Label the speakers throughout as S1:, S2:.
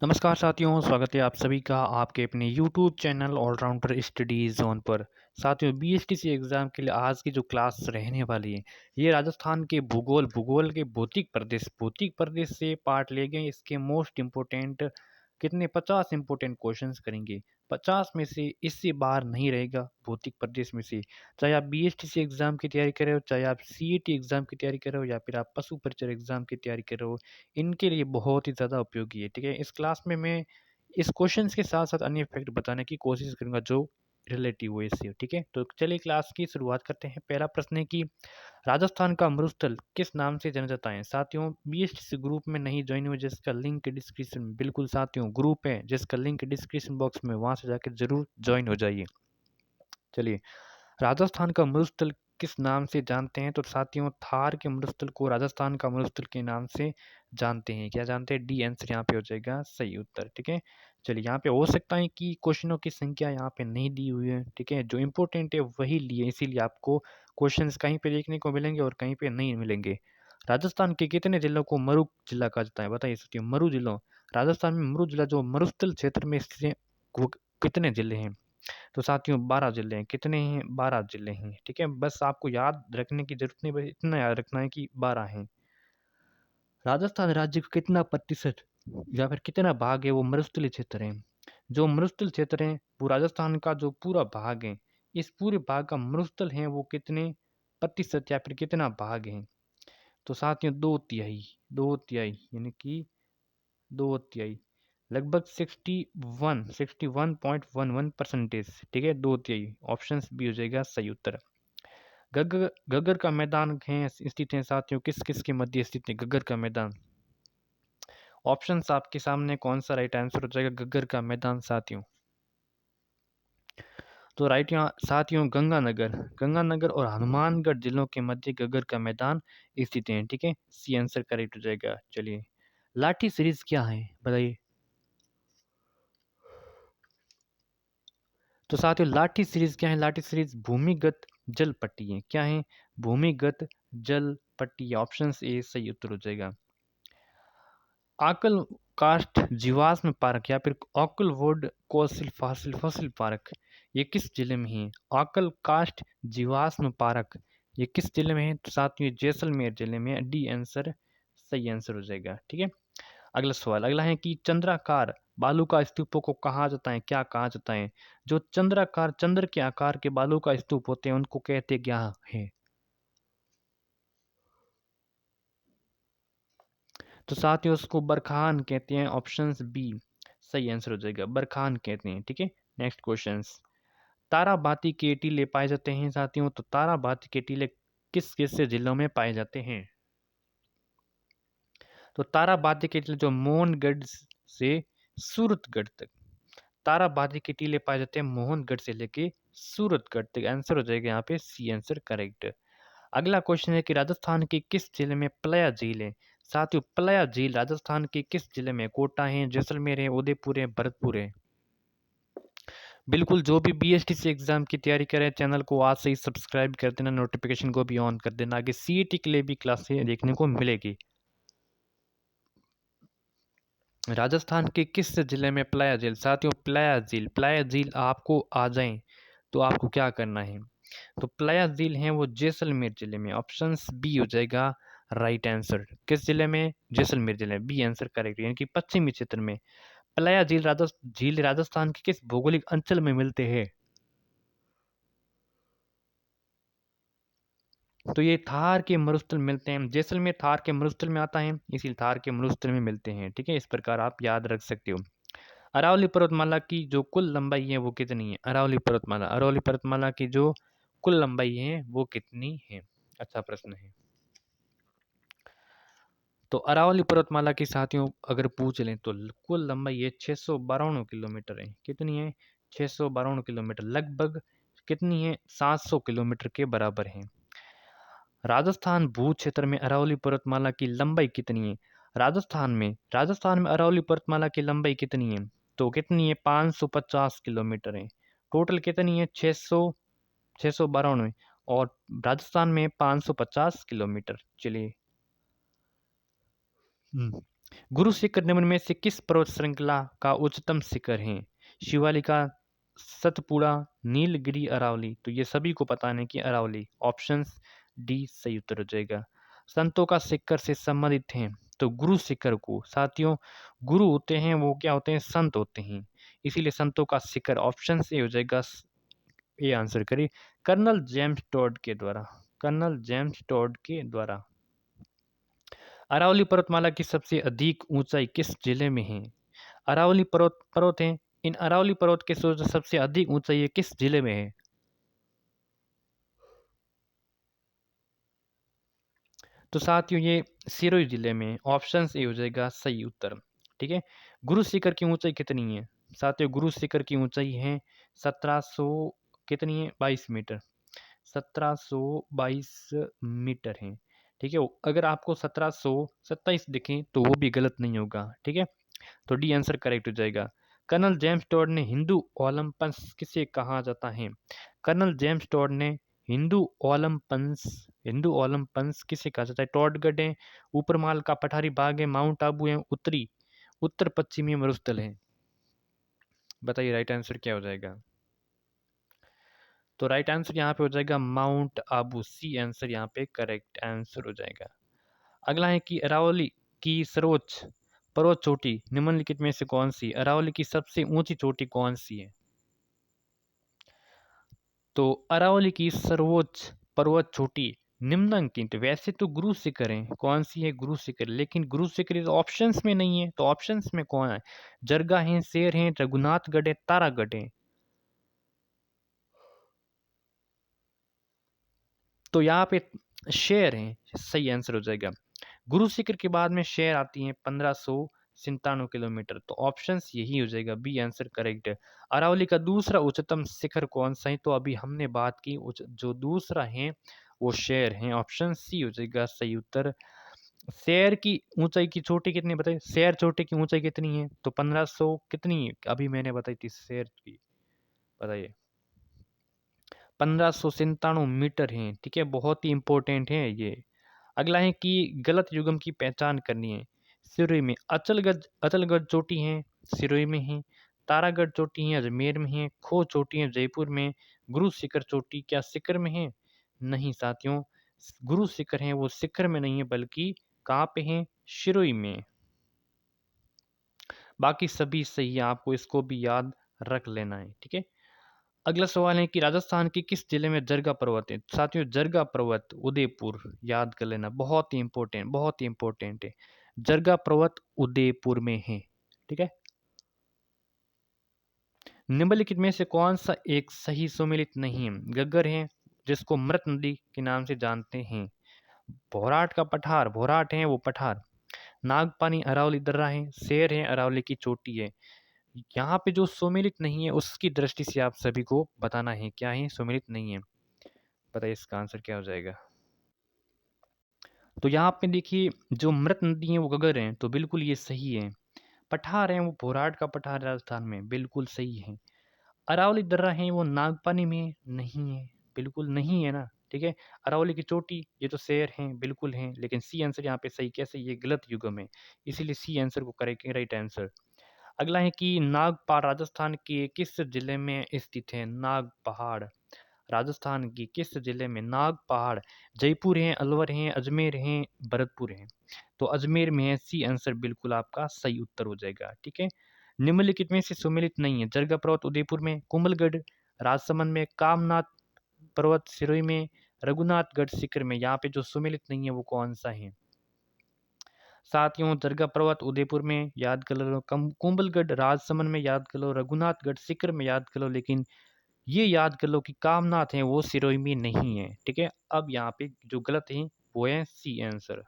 S1: नमस्कार साथियों, स्वागत है आप सभी का आपके अपने YouTube channel all rounder study zone पर। साथियों, बीएसटीसी एग्ज़ाम के लिए आज की जो क्लास रहने वाली है, ये राजस्थान के भूगोल के भौतिक प्रदेश से पार्ट ले गए। इसके मोस्ट इम्पोर्टेंट कितने 50 इम्पोर्टेंट क्वेश्चंस करेंगे। 50 में से इससे बाहर नहीं रहेगा भौतिक प्रदेश में से। चाहे आप बीएसटीसी एग्ज़ाम की तैयारी कर रहे हो, चाहे आप सीईटी एग्ज़ाम की तैयारी कर रहे हो, या फिर आप पशु परिचर एग्ज़ाम की तैयारी कर रहे हो, इनके लिए बहुत ही ज़्यादा उपयोगी है। ठीक है, इस क्लास में मैं इस क्वेश्चंस के साथ साथ अन्य फैक्ट बताने की कोशिश करूंगा जो रिलेटिव हो इससे। ठीक है, तो चलिए क्लास की शुरुआत करते हैं। पहला प्रश्न है कि राजस्थान का मरुस्थल किस नाम से जाना जाता है। साथियों, बीएसटीसी ग्रुप में नहीं ज्वाइन हुए जिसका लिंक डिस्क्रिप्शन में, बिल्कुल साथियों ग्रुप है जिसका लिंक डिस्क्रिप्शन बॉक्स में, वहां से जाकर जरूर ज्वाइन हो जाइए। चलिए, राजस्थान का मरुस्थल किस नाम से जानते हैं। तो साथियों, थार के मरुस्थल को राजस्थान का मरुस्थल के नाम से जानते हैं। क्या जानते हैं? डी आंसर यहाँ पे हो जाएगा सही उत्तर। ठीक है, चलिए यहाँ पे हो सकता है कि क्वेश्चनों की संख्या यहाँ पे नहीं दी हुई है। ठीक है, जो इंपॉर्टेंट है वही लिए, इसीलिए आपको क्वेश्चंस कहीं पे देखने को मिलेंगे और कहीं पे नहीं मिलेंगे। राजस्थान के कितने जिलों को मरु जिला कहा जाता है? बताइए साथियों, मरु जिलों। राजस्थान में मरु जिला जो मरुस्थल क्षेत्र में स्थित है, वो कितने जिले हैं? तो साथियों 12 जिले हैं। कितने हैं? 12 जिले हैं। ठीक है, बस आपको याद रखने की जरूरत नहीं, बस इतना याद रखना है कि 12 हैं। राजस्थान राज्य का कितना प्रतिशत या फिर कितना भाग है वो मरुस्थलीय क्षेत्र है। जो मरुस्थल क्षेत्र है वो राजस्थान का जो पूरा भाग है, इस पूरे भाग का मरुस्थल है वो कितने प्रतिशत या फिर कितना भाग है? तो साथियों 2/3, 2/3 यानी कि 2/3, लगभग 61.11%। ठीक है, 2/3 ऑप्शन बी हो जाएगा सही उत्तर। गग्गर गग्गर का मैदान है स्थित है साथियों, किस किस के मध्य स्थित है गग्गर का मैदान? ऑप्शंस आपके सामने, कौन सा राइट आंसर हो जाएगा गग्गर का मैदान साथियों? तो राइट यहाँ साथियों गंगानगर और हनुमानगढ़ जिलों के मध्य गग्गर का मैदान स्थित है। ठीक है, सी आंसर करेक्ट हो जाएगा। चलिए, लाठी सीरीज क्या है बताइए। तो साथियों लाठी सीरीज क्या है? लाठी सीरीज भूमिगत जल पट्टी है। क्या है? भूमिगत जल पट्टी। ऑप्शन ए सही उत्तर हो जाएगा। आकल कास्ट जीवाश्म पार्क या फिर ऑकलवुड कोसिल फॉसिल फॉसिल पार्क, ये किस जिले में है? आकल कास्ट जीवाश्म पार्क, ये किस जिले में है? तो साथियों जैसलमेर जिले में। डी आंसर सही आंसर हो जाएगा। ठीक है, अगला सवाल अगला है कि चंद्राकार बालू का स्तूपों को कहा जाता है? क्या कहा जाता है? जो चंद्राकार चंद्र के आकार के बालू का स्तूप होते हैं उनको कहते क्या है? तो साथियों उसको बरखान कहते हैं। ऑप्शन बी सही आंसर हो जाएगा, बरखान कहते हैं। ठीक है, नेक्स्ट क्वेश्चन। ताराबाती के टीले पाए जाते हैं साथियों, तो ताराबाती के टीले किस किस से जिलों में पाए जाते हैं? तो ताराबाती के टीले जो मोहनगढ़ से सूरतगढ़ तक, ताराबाती के टीले पाए जाते हैं मोहनगढ़ से लेके सूरतगढ़ तक। आंसर हो जाएगा यहाँ पे सी आंसर करेक्ट। अगला क्वेश्चन है कि राजस्थान के किस जिले में प्लया झील है? साथियों प्लया झील राजस्थान के किस जिले में? कोटा है, जैसलमेर है, उदयपुर है, भरतपुर है। बिल्कुल, जो भी बीएसटीसी एग्जाम की तैयारी करें चैनल को आज से ही सब्सक्राइब कर देना, नोटिफिकेशन को भी ऑन कर देना, आगे सीईटी के लिए भी क्लासें देखने को मिलेगी। राजस्थान के किस जिले में प्लाया झील? साथियों प्लाया झील आपको आ जाए तो आपको क्या करना है? तो प्लाया झील है वो जैसलमेर जिले में। ऑप्शन बी हो जाएगा राइट आंसर। किस जिले में? जैसलमेर जिले में। बी आंसर करेक्ट, यानी कि पश्चिमी क्षेत्र में। प्लाया झील राजस्थान के किस भौगोलिक अंचल में मिलते हैं? तो ये थार के मरुस्थल मिलते हैं। जैसलमेर थार के मरुस्थल में आता है, इसी थार के मरुस्थल में मिलते हैं। ठीक है, इस प्रकार आप याद रख सकते हो। अरावली पर्वतमाला की जो कुल लंबाई है वो कितनी है? अरावली पर्वतमाला की जो कुल लंबाई है वो कितनी है? अच्छा प्रश्न है। तो अरावली पर्वतमाला की साथियों अगर पूछ लें तो कुल लंबाई है 652 किलोमीटर है। कितनी है? 652 किलोमीटर, लगभग कितनी है? 700 किलोमीटर के बराबर है। राजस्थान भू क्षेत्र में अरावली पर्वतमाला की लंबाई कितनी है? राजस्थान में अरावली पर्वतमाला की लंबाई कितनी है? तो कितनी है? 550 किलोमीटर है। टोटल कितनी है? 652, और राजस्थान में 550 किलोमीटर। चलिए, गुरु शिखर निम्न में से किस पर्वत श्रृंखला का उच्चतम शिखर है? शिवालिका, सतपुड़ा, नीलगिरी, अरावली। तो ये सभी को पता है कि अरावली। ऑप्शंस डी सही उत्तर हो जाएगा। संतों का शिखर से संबंधित हैं तो गुरु शिखर को, साथियों गुरु होते हैं वो क्या होते हैं? संत होते हैं, इसीलिए संतों का शिखर ऑप्शन ए हो जाएगा। ये आंसर करिए। कर्नल जेम्स टॉड के द्वारा, कर्नल जेम्स टॉड के द्वारा। अरावली पर्वतमाला की सबसे अधिक ऊंचाई किस जिले में है? अरावली पर्वत पर्वत है, इन अरावली पर्वत के सबसे अधिक ऊंचाई किस जिले में है? तो साथियों ये सिरोही जिले में। ऑप्शन ए हो जाएगा सही उत्तर। ठीक है। गुरु शिखर की ऊंचाई कितनी है? साथियों गुरु शिखर की ऊंचाई है 1700, कितनी है? 22 मीटर। 1722 मीटर है। ठीक है। अगर आपको 1727 दिखे तो वो भी गलत नहीं होगा। ठीक है। तो डी आंसर करेक्ट हो जाएगा। कर्नल जेम्स टॉड ने हिंदू ओलंपस किसे कहा जाता है? कर्नल जेम्स टॉड ने हिंदू ओलंपस, हिंदू ओलंपस किसे कहा जाता है? टॉडगढ़ है, ऊपरमाल का पठारी बाग है, माउंट आबू है, उत्तर पश्चिमी मरुस्थल है। बताइए राइट आंसर क्या हो जाएगा? तो राइट आंसर यहाँ पे हो जाएगा माउंट आबू। सी आंसर यहाँ पे करेक्ट आंसर हो जाएगा। अगला है कि अरावली की सर्वोच्च पर्वत चोटी निम्नलिखित में से कौन सी? अरावली की सबसे ऊंची चोटी कौन सी है? तो अरावली की सर्वोच्च पर्वत चोटी निम्नांकित, वैसे तो गुरु शिखर है, कौन सी है? गुरु शिखर, लेकिन गुरु शिखर इस ऑप्शंस में नहीं है। तो ऑप्शंस में कौन है? जरगा है, शेर है, रघुनाथगढ़ है, तारागढ़ है। तो यहाँ पे शेर है, सही आंसर हो जाएगा। गुरु शिखर के बाद में शेर आती है 1597 किलोमीटर। तो ऑप्शन यही हो जाएगा, बी आंसर करेक्ट है। अरावली का दूसरा उच्चतम शिखर कौन सा है? तो अभी हमने बात की जो दूसरा है वो शेर है। ऑप्शन सी हो जाएगा सही उत्तर। शेर की ऊंचाई की चोटी कितनी बताइए? शेर चोटी की ऊंचाई कितनी है? तो 1500 कितनी है? अभी मैंने बताई थी शेर की, बताइए। 1597 मीटर है। ठीक है, बहुत ही इंपॉर्टेंट है ये। अगला है कि गलत युग्म की पहचान करनी है। सिरोही में अचलगढ़ चोटी है, सिरोही में है। तारागढ़ चोटी है, अजमेर में है। खो चोटी है, जयपुर में। गुरु शिखर चोटी क्या शिखर में है? नहीं साथियों, गुरु शिखर है वो शिखर में नहीं है, बल्कि कहाँ पे है? सिरोही में। बाकी सभी सही है, आपको इसको भी याद रख लेना है। ठीक है। अगला सवाल है कि राजस्थान के किस जिले में जरगा पर्वत है? साथियों जरगा पर्वत उदयपुर, याद कर लेना, बहुत ही इंपॉर्टेंट, बहुत ही इंपॉर्टेंट है। जरगा पर्वत उदयपुर में है। ठीक है। निम्नलिखित में से कौन सा एक सही सुमेलित नहीं है? गग्गर है, जिसको मृत नदी के नाम से जानते हैं। भोराट का पठार, भोराट है वो पठार। नागपानी अरावली दर्रा है। शेर है, अरावली की चोटी है। यहाँ पे जो सुमेलित नहीं है उसकी दृष्टि से आप सभी को बताना है क्या है सुमेलित नहीं है। बताइए इसका आंसर क्या हो जाएगा? तो यहाँ पे देखिए जो मृत नदी है वो गगर है, तो बिल्कुल ये सही है। पठार है वो भोराट का पठार राजस्थान में, बिल्कुल सही है। अरावली दर्रा है वो नागपानी में नहीं है, बिल्कुल नहीं है ना। ठीक है। अरावली की चोटी ये तो शेर हैं, बिल्कुल हैं, लेकिन सी आंसर यहाँ पे सही कैसे? ये गलत युग्म है, इसीलिए सी आंसर को करेक्ट राइट आंसर। अगला है कि नागपाड़ राजस्थान के किस जिले में स्थित है? नाग पहाड़ राजस्थान की किस जिले में? नाग पहाड़ जयपुर है, अलवर है, अजमेर है, भरतपुर है। तो अजमेर में है, सी आंसर बिल्कुल आपका सही उत्तर हो जाएगा। ठीक है। निम्नलिखित में से सुमेलित नहीं है। जरगा पर्वत उदयपुर में, कुंभलगढ़ राजसमंद में, कामनाथ पर्वत सिरोही में, रघुनाथगढ़ शिखर में। यहाँ पे जो सुमेलित नहीं है वो कौन सा है? साथियों जरगा पर्वत उदयपुर में याद कर लो, कुंभलगढ़ राजसमंद में याद कर लो, रघुनाथगढ़ शिखर में याद कर लो, लेकिन ये याद कर लो कि कामनाथ है वो सिरोही में नहीं है। ठीक है। अब यहाँ पे जो गलत है वो है सी आंसर।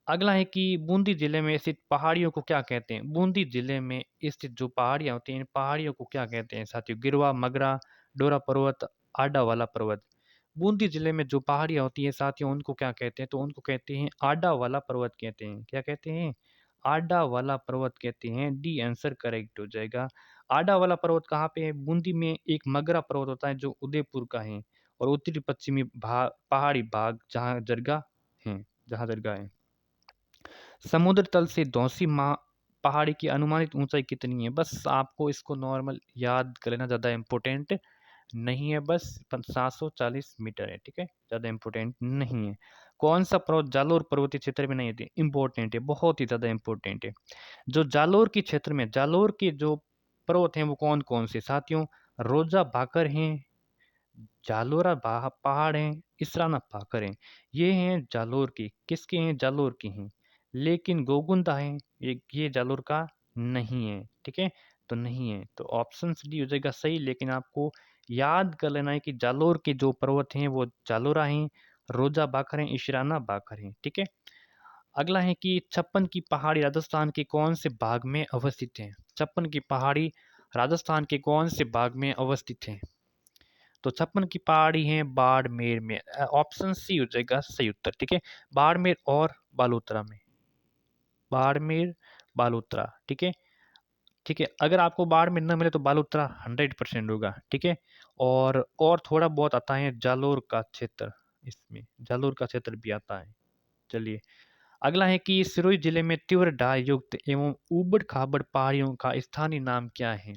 S1: अगला है कि बूंदी जिले में स्थित पहाड़ियों को क्या कहते हैं? बूंदी जिले में स्थित जो पहाड़ियाँ होती हैं, इन पहाड़ियों को क्या कहते हैं साथियों? गिरवा, मगरा, डोरा पर्वत, आडा वाला पर्वत। बूंदी जिले में जो पहाड़ियाँ होती हैं साथियों उनको क्या कहते हैं? तो उनको कहते हैं आडा वाला पर्वत कहते हैं। क्या कहते हैं? आडा वाला पर्वत कहते हैं। डी आंसर करेक्ट हो जाएगा। आडा वाला पर्वत कहाँ पे है? बूंदी में एक मगरा पर्वत होता है जो उदयपुर का है, और उत्तरी पश्चिमी भाग, पहाड़ी भाग जहाँ जरगा है, जहाँ जरगा है। समुद्र तल से धौंसी पहाड़ी की अनुमानित ऊंचाई कितनी है? बस आपको इसको नॉर्मल याद कर लेना, ज़्यादा इम्पोर्टेंट नहीं है, बस 740 मीटर है, ठीक है, ज़्यादा इम्पोर्टेंट नहीं है। कौन सा पर्वत जालोर पर्वतीय क्षेत्र में नहीं है? इम्पोर्टेंट है, बहुत ही ज़्यादा इम्पोर्टेंट है। जो जालोर के क्षेत्र में, जालोर के जो पर्वत हैं वो कौन कौन से साथियों? रोजा भाकर हैं, जालोरा पहाड़ हैं, इसराना भाकर हैं। ये हैं जालोर के, किसके हैं? जालोर के हैं। लेकिन गोगुंदा है, ये जालोर का नहीं है, ठीक है, तो नहीं है, तो ऑप्शन डी हो जाएगा सही। लेकिन आपको याद कर लेना है कि जालोर के जो पर्वत हैं वो जालोरा हैं, रोजा भाकर हैं, इशराना भाकर हैं, ठीक है। अगला है कि छप्पन की पहाड़ी राजस्थान के कौन से भाग में अवस्थित है? छप्पन की पहाड़ी राजस्थान के कौन से भाग में अवस्थित है? तो छप्पन की पहाड़ी है बाड़मेर में। ऑप्शन सी हो जाएगा सही उत्तर, ठीक है, बाड़मेर और बालोतरा में, बाड़मेर बालोतरा, ठीक है, ठीक है। अगर आपको बाड़मेर न मिले तो बालोतरा 100% होगा, ठीक है। और थोड़ा बहुत आता है जालोर का क्षेत्र, इसमें जालोर का क्षेत्र भी आता है। चलिए, अगला है कि सिरोही जिले में तीव्र ढाल युक्त एवं ऊबड़ खाबड़ पहाड़ियों का स्थानीय नाम क्या है?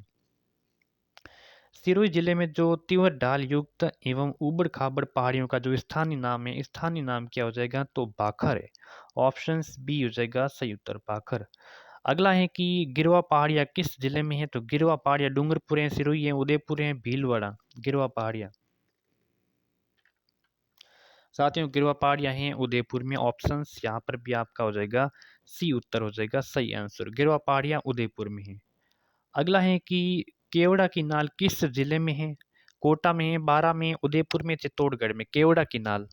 S1: सिरोही जिले में जो तीव्र ढाल युक्त एवं ऊबड़ खाबड़ पहाड़ियों का जो स्थानीय नाम है, स्थानीय नाम क्या हो जाएगा? तो भाखर है। ऑप्शन बी हो जाएगा सही उत्तर, भाखर। अगला है कि गिरवा पहाड़ियाँ किस जिले में है? तो गिरवा पहाड़ियाँ डूंगरपुर है, सिरोही है, उदयपुर है, भीलवाड़ा। गिरवा पहाड़ियाँ साथियों, गिरवा पहाड़ियाँ हैं उदयपुर में। ऑप्शंस यहाँ पर भी आपका हो जाएगा सी उत्तर हो जाएगा सही आंसर, गिरवा पहाड़ियाँ उदयपुर में है। अगला है कि केवड़ा की नाल किस जिले में है? कोटा में है, बारा में, उदयपुर में, चित्तौड़गढ़ में। केवड़ा की नाल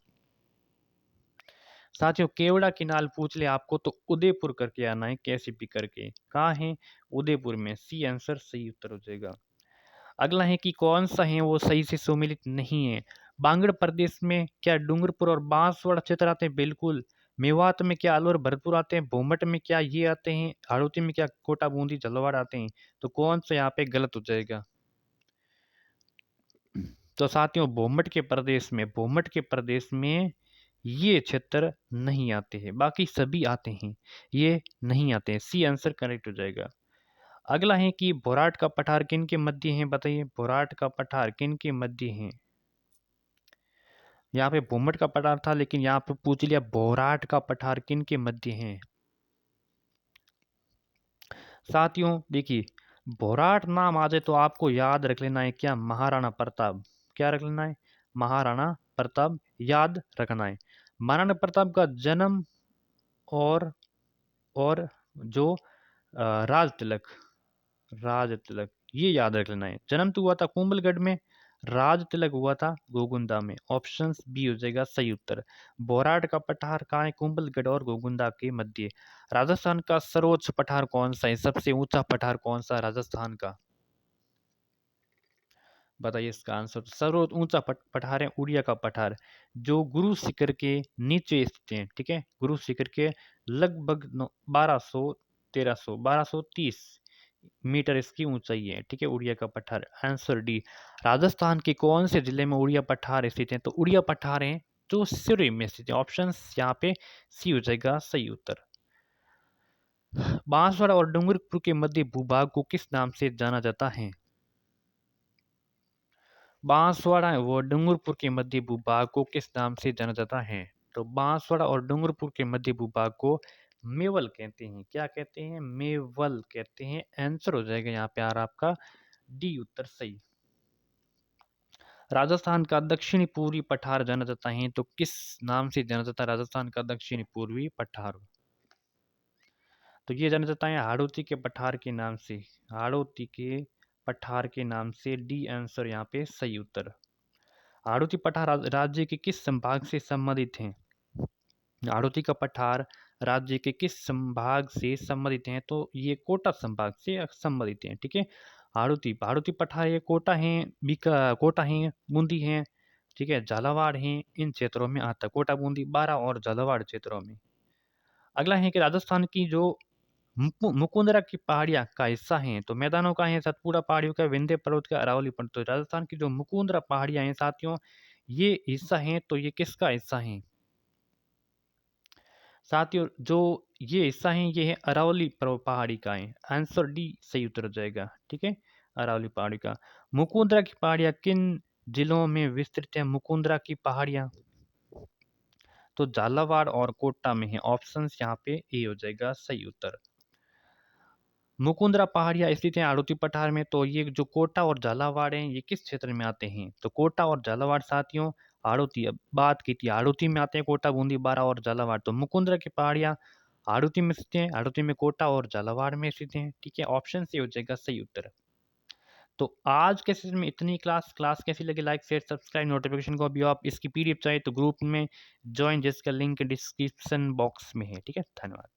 S1: साथियों, केवड़ा की नाल पूछ ले आपको तो उदयपुर करके आना है, कैसे भी करके। कहाँ है? उदयपुर में। सी आंसर सही उत्तर हो जाएगा। अगला है कि कौन सा है वो सही से सम्मिलित नहीं है? बांगड़ प्रदेश में क्या डूंगरपुर और बांसवाड़ा क्षेत्र आते हैं? बिल्कुल। मेवात में क्या अलवर भरतपुर आते हैं? भोमट में क्या ये आते हैं? हाड़ौती में क्या कोटा बूंदी झालावाड़ आते हैं? तो कौन सा यहाँ पे गलत हो जाएगा? तो साथियों, भोमट के प्रदेश में ये क्षेत्र नहीं आते हैं, बाकी सभी आते हैं, ये नहीं आते हैं। सी आंसर करेक्ट हो जाएगा। अगला है कि बोराट का पठार किन के मध्य है? बताइए, बोराट का पठार किन के मध्य है? यहाँ पे भोमट का पठार था, लेकिन यहाँ पे पूछ लिया बोराट का पठार किन के मध्य है। साथियों देखिए, बोराट नाम आ जाए तो आपको याद रख लेना है क्या? महाराणा प्रताप। क्या रख लेना है? महाराणा प्रताप याद रखना है। महाराणा प्रताप का जन्म और और जो राज तिलक, राज तिलक ये याद रख लेना है। जन्म तो हुआ था कुंभलगढ़ में, राज तिलक हुआ था गोगुंदा में। ऑप्शन बी हो जाएगा सही उत्तर। बोराट का पठार कहाँ है? कुंभलगढ़ और गोगुंदा के मध्य। राजस्थान का सर्वोच्च पठार कौन सा है? सबसे ऊंचा पठार कौन सा राजस्थान का? बताइए इसका आंसर। सर्वोच्च ऊंचा पठार है उड़िया का पठार, जो गुरु शिखर के नीचे स्थित है, ठीक है, गुरु शिखर के लगभग 1230 मीटर इसकी ऊंचाई है, ठीक है, उड़िया का पठार। Answer D. राजस्थान के कौन से जिले में उड़िया पठार स्थित है? तो उड़िया पठार है जो सिरोही में स्थित है। ऑप्शन यहाँ पे सी हो जाएगा सही उत्तर। बांसवाड़ा और डूंगरपुर के मध्य भूभाग को किस नाम से जाना जाता है? बांसवाड़ा व डूंगरपुर के मध्य भूभाग को किस नाम से जाना जाता है? तो बांसवाड़ा और डूंगरपुर के मध्य भूभाग को मेवल कहते हैं। क्या कहते हैं? मेवल कहते हैं। आंसर हो जाएगा यहाँ पे यार आपका डी उत्तर सही। राजस्थान का दक्षिणी पूर्वी पठार जाना जाता है तो किस नाम से जाना जाता है राजस्थान का दक्षिणी पूर्वी पठार? तो ये जाना जाता है हाड़ौती के पठार के नाम से, हाड़ौती के पठार के नाम से। डी आंसर यहाँ पे सही उत्तर। हाड़ौती पठार राज्य के किस संभाग से संबंधित हैं? हाड़ौती का पठार राज्य के किस संभाग से संबंधित हैं? तो ये कोटा संभाग से संबंधित हैं, ठीक है। हाड़ौती हाड़ौती पठार ये कोटा है, बीका कोटा है, बूंदी है, ठीक है, झालावाड़ है, इन क्षेत्रों में आता है। कोटा, बूंदी, बारा और झालावाड़ क्षेत्रों में। अगला है कि राजस्थान की जो मुकुंदरा की पहाड़ियाँ का हिस्सा हैं, तो मैदानों का है, सतपुड़ा पहाड़ियों का, विंध्य पर्वत का, अरावली पर्वत। तो राजस्थान की जो मुकुंदरा पहाड़ियाँ हैं साथियों, ये हिस्सा हैं, तो ये किसका हिस्सा है? साथियों जो ये हिस्सा है ये है अरावली पहाड़ी का है। आंसर डी सही उत्तर हो जाएगा। ठीक है, अरावली पहाड़ी का। मुकुंदरा की पहाड़ियाँ किन जिलों में विस्तृत है? मुकुंदरा की पहाड़ियाँ तो झालावाड़ और कोटा में है। ऑप्शंस यहाँ पे ए हो जाएगा सही उत्तर। मुकुंदरा पहाड़ियाँ स्थित हैं आड़ूती पठार में। तो ये जो कोटा और झालावाड़ हैं ये किस क्षेत्र में आते हैं? तो कोटा और झालावाड़ साथियों आड़ूती, अब बात की थी आड़ूती में आते हैं कोटा, बूंदी, बारा और झालावाड़। तो मुकुंदरा की पहाड़ियाँ आड़ूती में स्थित हैं, आड़ूती में कोटा और झालावाड़ में स्थित हैं। ठीक है, ऑप्शन से हो जाएगा सही उत्तर। तो आज के सेशन में इतनी क्लास कैसी लगी? लाइक शेयर सब्सक्राइब नोटिफिकेशन को अभी आप इसकी पीडीएफ चाहिए तो ग्रुप में ज्वाइन, जिसका लिंक डिस्क्रिप्शन बॉक्स में है। ठीक है, धन्यवाद।